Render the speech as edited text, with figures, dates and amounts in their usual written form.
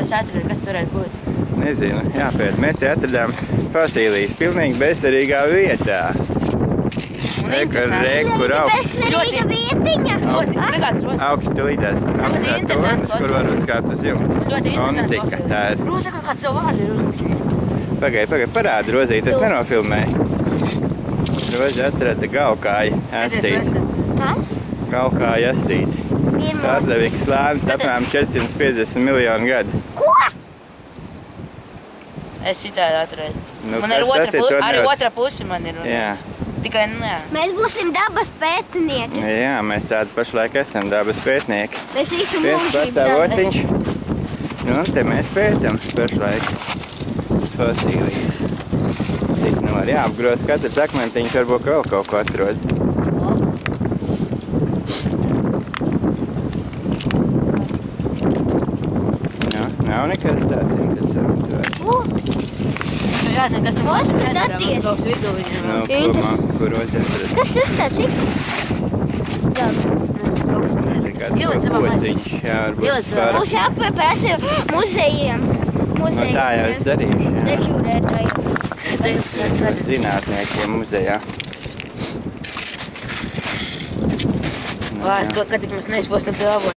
es atradu, kas tur varētu būt? Nezinu, jāpēt. Mēs te atradām fosilijas pilnīgi bezcerīgā vietā. Kur bezcerīga vietiņa. Augstu tulīdās. Kur var uzkāpt uz jumta. Ļoti interesanti fosilija. Tā ir. Roza, kā kāds savu vārdu ir uzrakstījis. Pagaid, parādi, Rozīt, es nenofilmēju. Roza atrada gaukāju astīti. Kas? Gaukāju astīti. Tādlavīgs slānis apmēram 450 miljonu gadu. Ko? Es šitādi atradu. Nu, Man arī otra pusi man ir. Jā. Tikai, jā. Mēs būsim dabas pētnieki. Jā, mēs tādi pašlaik esam dabas pētnieki. Mēs visu Viens mūžību pastāvotiņš. Nu, un te mēs pētam pašlaik fosilijas. Cik nu var jāapgroz katrs akmentiņš, varbūt vēl kaut ko atrod. Nav nekas tāds interesants vairs. Jāzina, kas tur Vos, kad atties. Kur atrast? Kas tas tāds ir? Ieliec savā podziņš, jā, varbūt par... Būs jāpaprasa muzejiem. No tā jau es darīšu, jā. Dežūrētājiem. Zinātniekiem muzejā. Kad tik mēs neizpostam pie avotu.